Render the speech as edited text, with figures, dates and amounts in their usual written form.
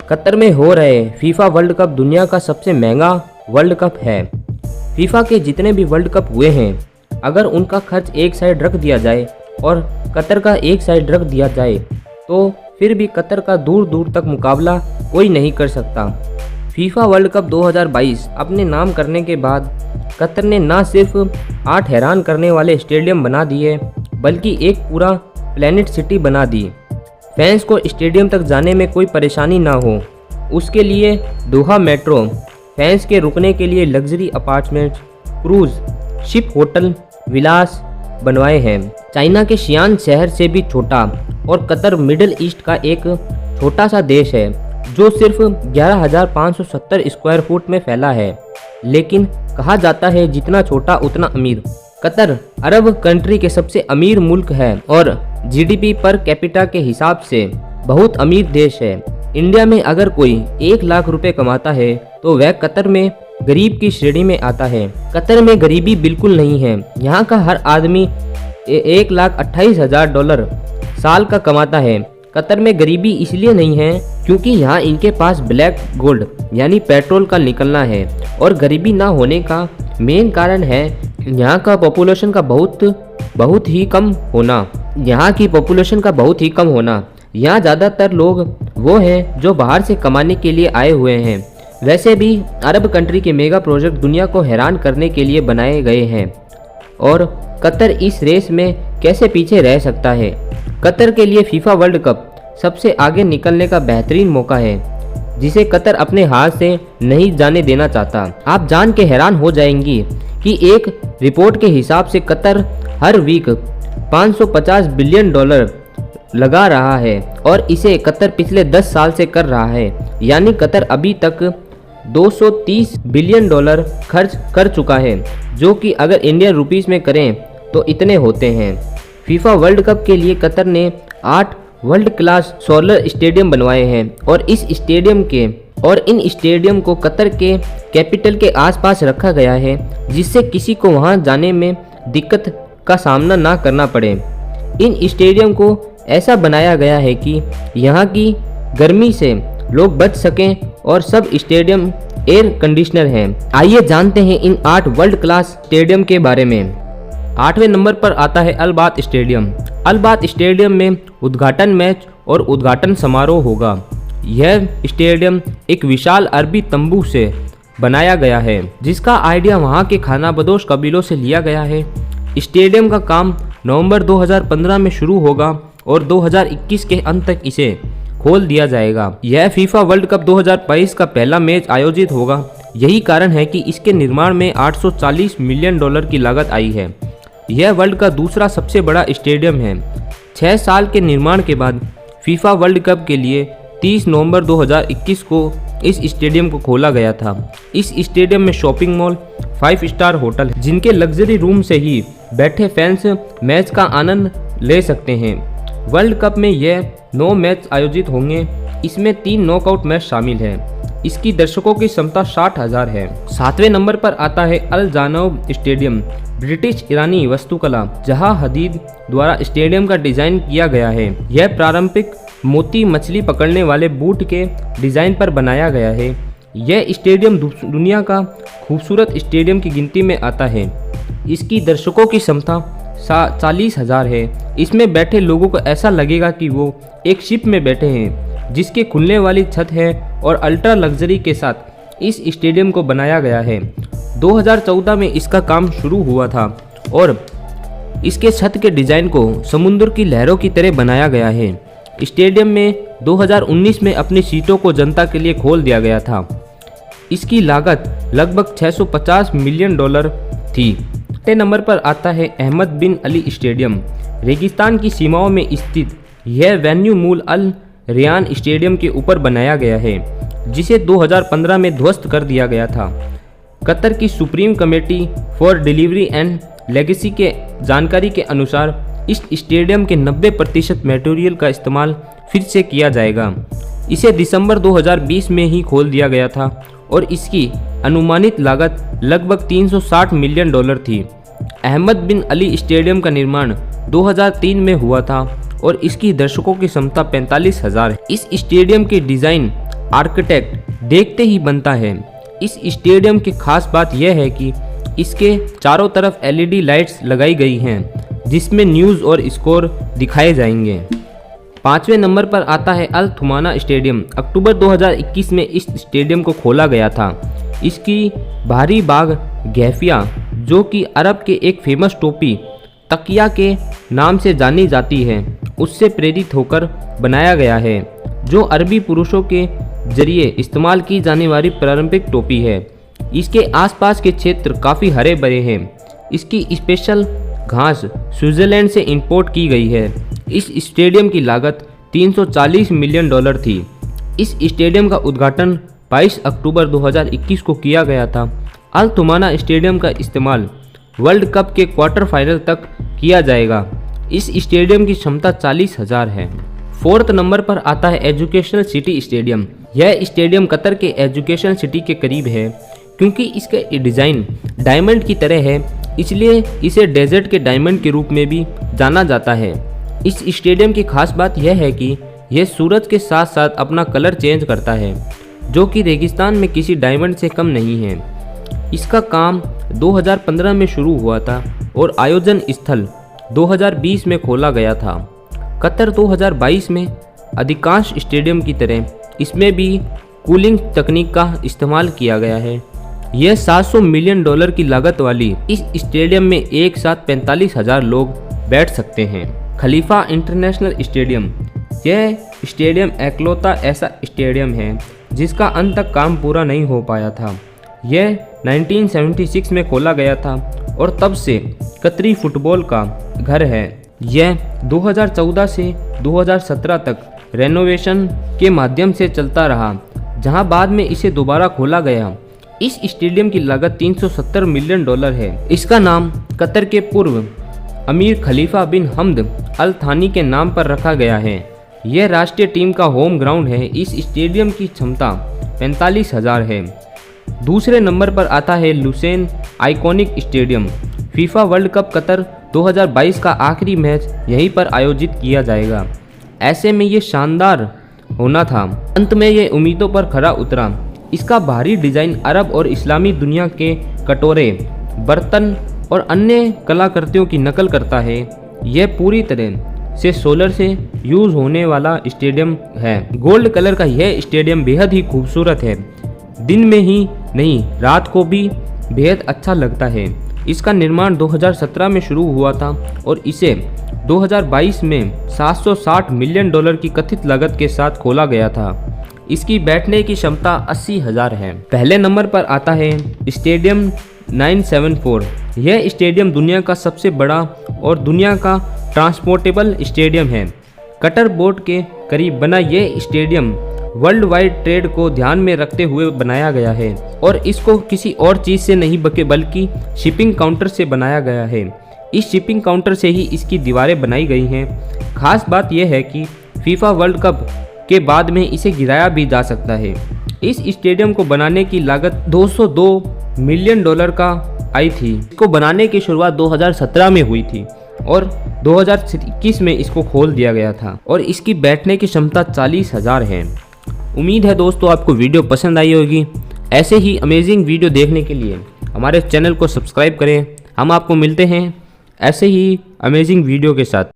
Qatar में हो रहे फीफा वर्ल्ड कप दुनिया का सबसे महंगा वर्ल्ड कप है। फीफा के जितने भी वर्ल्ड कप हुए हैं, अगर उनका खर्च एक साइड रख दिया जाए और कतर का एक साइड रख दिया जाए तो फिर भी कतर का दूर दूर तक मुकाबला कोई नहीं कर सकता। फीफा वर्ल्ड कप 2022 अपने नाम करने के बाद कतर ने न सिर्फ 8 हैरान करने वाले स्टेडियम बना दिए बल्कि एक पूरा प्लेनेट सिटी बना दी। फैंस को स्टेडियम तक जाने में कोई परेशानी ना हो, उसके लिए दोहा मेट्रो, फैंस के रुकने के लिए luxury apartments, cruise ship, hotel, villas बनवाए हैं। चाइना के शियान शहर से भी छोटा और कतर मिडिल ईस्ट का एक छोटा सा देश है जो सिर्फ 11,570 स्क्वायर फुट में फैला है, लेकिन कहा जाता है जितना छोटा उतना अमीर। कतर अरब कंट्री के सबसे अमीर मुल्क है और जीडीपी पर कैपिटा के हिसाब से बहुत अमीर देश है। इंडिया में अगर कोई 1 लाख रुपए कमाता है तो वह कतर में गरीब की श्रेणी में आता है। कतर में गरीबी बिल्कुल नहीं है। यहाँ का हर आदमी $1,28,000 साल का कमाता है। कतर में गरीबी इसलिए नहीं है क्योंकि यहाँ इनके पास ब्लैक गोल्ड यानी पेट्रोल का निकलना है, और गरीबी ना होने का मेन कारण है यहाँ का पॉपुलेशन का बहुत ही कम होना। यहाँ की पॉपुलेशन का बहुत ही कम होना। यहाँ ज़्यादातर लोग वो हैं जो बाहर से कमाने के लिए आए हुए हैं। वैसे भी अरब कंट्री के मेगा प्रोजेक्ट दुनिया को हैरान करने के लिए बनाए गए हैं और कतर इस रेस में कैसे पीछे रह सकता है। कतर के लिए फीफा वर्ल्ड कप सबसे आगे निकलने का बेहतरीन मौका है जिसे कतर अपने हाथ से नहीं जाने देना चाहता। आप जान के हैरान हो जाएंगी कि एक रिपोर्ट के हिसाब से कतर हर वीक $550 बिलियन लगा रहा है और इसे कतर पिछले 10 साल से कर रहा है, यानी कतर अभी तक $230 बिलियन खर्च कर चुका है, जो कि अगर इंडियन रुपीस में करें तो इतने होते हैं। फीफा वर्ल्ड कप के लिए कतर ने 8 वर्ल्ड क्लास सोलर स्टेडियम बनवाए हैं और इन स्टेडियम को कतर के कैपिटल के आसपास रखा गया है जिससे किसी को वहां जाने में दिक्कत का सामना ना करना पड़े। इन स्टेडियम को ऐसा बनाया गया है कि यहाँ की गर्मी से लोग बच सकें और सब स्टेडियम एयर कंडीशनर हैं। आइए जानते हैं इन 8 वर्ल्ड क्लास स्टेडियम के बारे में। 8वें नंबर पर आता है अल बात स्टेडियम। अल बात स्टेडियम में उद्घाटन मैच और उद्घाटन समारोह होगा। यह स्टेडियम एक विशाल अरबी तंबू से बनाया गया है जिसका आइडिया वहां के खानाबदोश कबीलों से लिया गया है। स्टेडियम का काम नवंबर 2015 में शुरू होगा और 2021 के अंत तक इसे खोल दिया जाएगा। यह फीफा वर्ल्ड कप 2022 का पहला मैच आयोजित होगा। यही कारण है कि इसके निर्माण में $840 मिलियन की लागत आई है। यह वर्ल्ड का दूसरा सबसे बड़ा स्टेडियम है। 6 साल के निर्माण के बाद फीफा वर्ल्ड कप के लिए 30 नवंबर 2021 को इस स्टेडियम को खोला गया था। इस स्टेडियम में शॉपिंग मॉल, 5 स्टार होटल है जिनके लग्जरी रूम से ही बैठे फैंस मैच का आनंद ले सकते हैं। वर्ल्ड कप में यह 9 मैच आयोजित होंगे। इसमें 3 नॉकआउट मैच शामिल हैं। इसकी दर्शकों की क्षमता 60,000 है। 7वें नंबर पर आता है अल जानौब स्टेडियम। ब्रिटिश ईरानी वास्तुकला जहां हदीद द्वारा स्टेडियम का डिजाइन किया गया है। यह पारंपरिक मोती मछली पकड़ने वाले बूट के डिजाइन पर बनाया गया है। यह स्टेडियम दुनिया का खूबसूरत स्टेडियम की गिनती में आता है। इसकी दर्शकों की क्षमता 40,000 है। इसमें बैठे लोगों को ऐसा लगेगा कि वो एक शिप में बैठे हैं जिसके खुलने वाली छत है और अल्ट्रा लग्जरी के साथ इस स्टेडियम को बनाया गया है। 2014 में इसका काम शुरू हुआ था और इसके छत के डिज़ाइन को समुद्र की लहरों की तरह बनाया गया है। स्टेडियम में 2019 में अपनी सीटों को जनता के लिए खोल दिया गया था। इसकी लागत लगभग $650 मिलियन थी। 6 नंबर पर आता है अहमद बिन अली स्टेडियम। रेगिस्तान की सीमाओं में स्थित यह वेन्यू मूल अल रियान स्टेडियम के ऊपर बनाया गया है जिसे 2015 में ध्वस्त कर दिया गया था। कतर की supreme committee for delivery and legacy के जानकारी के अनुसार इस स्टेडियम के 90% मटेरियल का इस्तेमाल फिर से किया जाएगा। इसे दिसंबर 2020 में ही खोल दिया गया था और इसकी अनुमानित लागत लगभग $360 मिलियन थी। अहमद बिन अली स्टेडियम का निर्माण 2003 में हुआ था और इसकी दर्शकों की क्षमता 45,000 है। इस स्टेडियम की डिज़ाइन आर्किटेक्ट देखते ही बनता है। इस स्टेडियम की खास बात यह है कि इसके चारों तरफ LED लाइट्स लगाई गई हैं जिसमें न्यूज़ और स्कोर दिखाए जाएंगे। 5वें नंबर पर आता है अल थुमाना स्टेडियम। अक्टूबर 2021 में इस स्टेडियम को खोला गया था। इसकी बाहरी बाग गैफिया, जो कि अरब के एक फेमस टोपी तकिया के नाम से जानी जाती है, उससे प्रेरित होकर बनाया गया है, जो अरबी पुरुषों के जरिए इस्तेमाल की जाने वाली पारंपरिक टोपी है। इसके आसपास के क्षेत्र काफ़ी हरे भरे हैं। इसकी स्पेशल घास स्विट्ज़रलैंड से इंपोर्ट की गई है। इस स्टेडियम की लागत $340 मिलियन थी। इस स्टेडियम का उद्घाटन 22 अक्टूबर 2021 को किया गया था। अल थुमाना स्टेडियम का इस्तेमाल वर्ल्ड कप के क्वार्टर फाइनल तक किया जाएगा। इस स्टेडियम की क्षमता 40,000 है। 4th नंबर पर आता है एजुकेशनल सिटी स्टेडियम। यह स्टेडियम कतर के एजुकेशनल सिटी के करीब है। क्योंकि इसका डिज़ाइन डायमंड की तरह है, इसलिए इसे डेजर्ट के डायमंड के रूप में भी जाना जाता है। इस स्टेडियम की खास बात यह है कि यह सूरज के साथ साथ अपना कलर चेंज करता है, जो कि रेगिस्तान में किसी डायमंड से कम नहीं है। इसका काम 2015 में शुरू हुआ था और आयोजन स्थल 2020 में खोला गया था। कतर 2022 में अधिकांश स्टेडियम की तरह इसमें भी कूलिंग तकनीक का इस्तेमाल किया गया है। यह $700 मिलियन की लागत वाली इस स्टेडियम में एक साथ 45,000 लोग बैठ सकते हैं। खलीफा इंटरनेशनल स्टेडियम। यह स्टेडियम एकलौता ऐसा स्टेडियम है जिसका अंत तक काम पूरा नहीं हो पाया था। यह 1976 में खोला गया था और तब से कतरी फुटबॉल का घर है। यह 2014 से 2017 तक रेनोवेशन के माध्यम से चलता रहा, जहां बाद में इसे दोबारा खोला गया। इस स्टेडियम की लागत $370 मिलियन है। इसका नाम कतर के पूर्व अमीर खलीफा बिन हमद अल थानी के नाम पर रखा गया है। यह राष्ट्रीय टीम का होम ग्राउंड है। इस स्टेडियम की क्षमता 45,000 है। दूसरे नंबर पर आता है Lausanne iconic stadium. FIFA world cup Qatar 2022 का आखिरी मैच यहीं पर आयोजित किया जाएगा। ऐसे में ये शानदार होना था। अंत में ये उम्मीदों पर खरा उतरा। इसका बाहरी डिज़ाइन अरब और इस्लामी दुनिया के कटोरे, बर्तन और अन्य कलाकृतियों की नकल करता है। यह पूरी तरह से सोलर से यूज़ होने वाला स्टेडियम है। गोल्ड कलर का यह स्टेडियम बेहद ही खूबसूरत है। दिन में ही नहीं, रात को भी बेहद अच्छा लगता है। इसका निर्माण 2017 में शुरू हुआ था और इसे 2022 में $760 मिलियन की कथित लागत के साथ खोला गया था। इसकी बैठने की क्षमता 80,000 है। पहले नंबर पर आता है स्टेडियम 974। यह स्टेडियम दुनिया का सबसे बड़ा और दुनिया का ट्रांसपोर्टेबल स्टेडियम है। कटर बोर्ड के करीब बना यह स्टेडियम वर्ल्ड वाइड ट्रेड को ध्यान में रखते हुए बनाया गया है और इसको किसी और चीज़ से नहीं बल्कि शिपिंग काउंटर से बनाया गया है। इस शिपिंग काउंटर से ही इसकी दीवारें बनाई गई हैं। खास बात यह है कि फीफा वर्ल्ड कप के बाद में इसे गिराया भी जा सकता है। इस स्टेडियम को बनाने की लागत $202 मिलियन का आई थी। इसको बनाने की शुरुआत 2017 में हुई थी और 2021 में इसको खोल दिया गया था और इसकी बैठने की क्षमता 40,000 है। उम्मीद है दोस्तों आपको वीडियो पसंद आई होगी। ऐसे ही अमेजिंग वीडियो देखने के लिए हमारे चैनल को सब्सक्राइब करें। हम आपको मिलते हैं ऐसे ही अमेजिंग वीडियो के साथ।